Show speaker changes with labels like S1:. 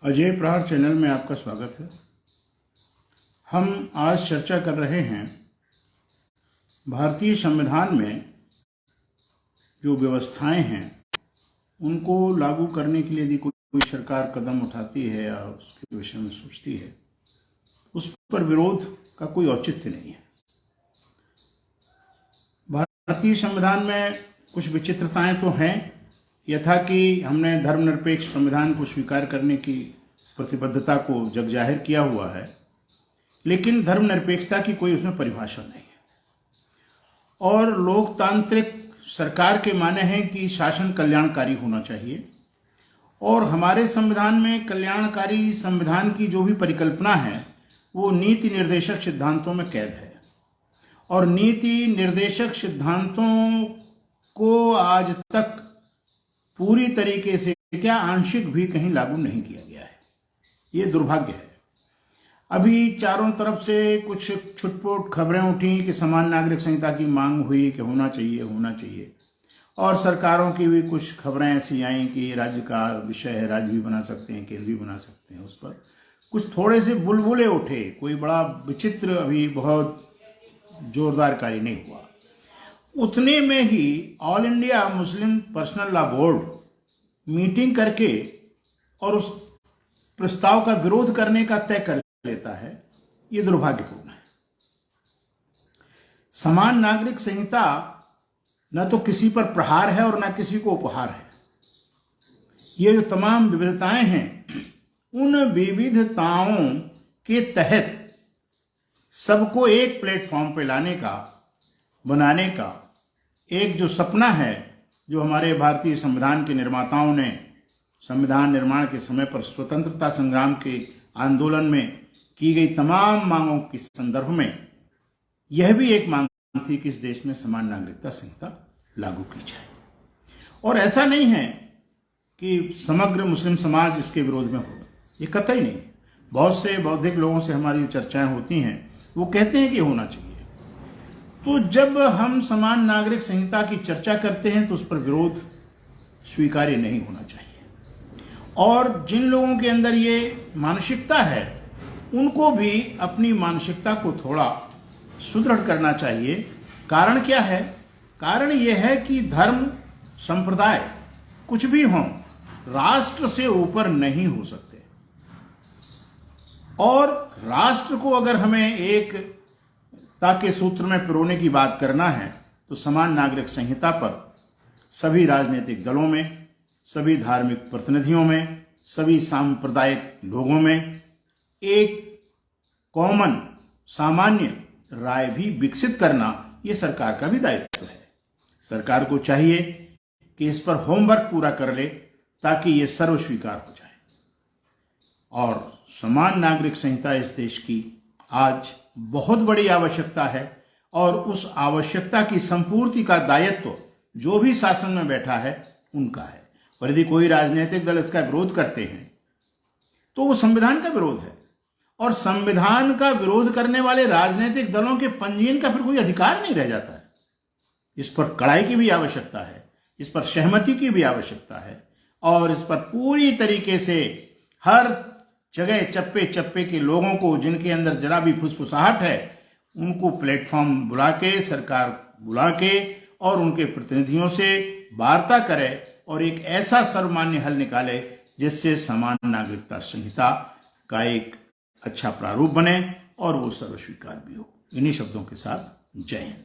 S1: अजय प्रहार चैनल में आपका स्वागत है। हम आज चर्चा कर रहे हैं भारतीय संविधान में जो व्यवस्थाएं हैं उनको लागू करने के लिए यदि कोई सरकार कदम उठाती है या उसके विषय में सोचती है, उस पर विरोध का कोई औचित्य नहीं है। भारतीय संविधान में कुछ विचित्रताएं तो हैं, यथा कि हमने धर्मनिरपेक्ष संविधान को स्वीकार करने की प्रतिबद्धता को जग जाहिर किया हुआ है, लेकिन धर्मनिरपेक्षता की कोई उसमें परिभाषा नहीं है। और लोकतांत्रिक सरकार के माने हैं कि शासन कल्याणकारी होना चाहिए, और हमारे संविधान में कल्याणकारी संविधान की जो भी परिकल्पना है वो नीति निर्देशक सिद्धांतों में कैद है, और नीति निर्देशक सिद्धांतों को आज तक पूरी तरीके से क्या आंशिक भी कहीं लागू नहीं किया गया है। ये दुर्भाग्य है। अभी चारों तरफ से कुछ छुटपुट खबरें उठी कि समान नागरिक संहिता की मांग हुई कि होना चाहिए, और सरकारों की भी कुछ खबरें ऐसी आई कि राज्य का विषय है, राज्य भी बना सकते हैं, केंद्र भी बना सकते हैं। उस पर कुछ थोड़े से बुलबुले उठे, कोई बड़ा विचित्र अभी बहुत जोरदार कार्य नहीं हुआ। उतने में ही All India Muslim Personal Law Board meeting करके और उस प्रस्ताव का विरोध करने का तय कर लेता है। ये दुर्भाग्यपूर्ण है। समान नागरिक संहिता न तो किसी पर प्रहार है और न किसी को उपहार है। ये जो तमाम विविधताएं हैं, उन विविधताओं के तहत सबको एक प्लेटफॉर्म पे लाने का, बनाने का एक जो सपना है, जो हमारे भारतीय संविधान के निर्माताओं ने संविधान निर्माण के समय पर स्वतंत्रता संग्राम के आंदोलन में की गई तमाम मांगों के संदर्भ में यह भी एक मांग थी कि इस देश में समान नागरिकता संहिता लागू की जाए। और ऐसा नहीं है कि समग्र मुस्लिम समाज इसके विरोध में होगा, ये कतई नहीं। बहुत से बौद्धिक लोगों से हमारी चर्चाएं होती हैं, वो कहते हैं कि होना चाहिए। तो जब हम समान नागरिक संहिता की चर्चा करते हैं तो उस पर विरोध स्वीकार्य नहीं होना चाहिए। और जिन लोगों के अंदर ये मानसिकता है, उनको भी अपनी मानसिकता को थोड़ा सुदृढ़ करना चाहिए। कारण क्या है? कारण यह है कि धर्म, संप्रदाय कुछ भी हों, राष्ट्र से ऊपर नहीं हो सकते। और राष्ट्र को अगर हमें एक ताकि सूत्र में पिरोने की बात करना है तो समान नागरिक संहिता पर सभी राजनीतिक दलों में, सभी धार्मिक प्रतिनिधियों में, सभी सांप्रदायिक लोगों में एक कॉमन सामान्य राय भी विकसित करना ये सरकार का भी दायित्व है। सरकार को चाहिए कि इस पर होमवर्क पूरा कर ले ताकि ये सर्वस्वीकार हो जाए। और समान नागरिक संहिता इस देश की आज बहुत बड़ी आवश्यकता है, और उस आवश्यकता की संपूर्ति का दायित्व जो भी शासन में बैठा है उनका है। और यदि कोई राजनीतिक दल इसका विरोध करते हैं तो वो संविधान का विरोध है, और संविधान का विरोध करने वाले राजनीतिक दलों के पंजीयन का फिर कोई अधिकार नहीं रह जाता है। इस पर कड़ाई की भी आवश्यकता है, इस पर सहमति की भी आवश्यकता है, और इस पर पूरी तरीके से हर जगह चप्पे चप्पे के लोगों को, जिनके अंदर जरा भी फुसफुसाहट है, उनको प्लेटफॉर्म बुला के, सरकार बुला के और उनके प्रतिनिधियों से वार्ता करे और एक ऐसा सर्वमान्य हल निकाले जिससे समान नागरिकता संहिता का एक अच्छा प्रारूप बने और वो सर्वस्वीकार भी हो। इन्हीं शब्दों के साथ जय हिंद।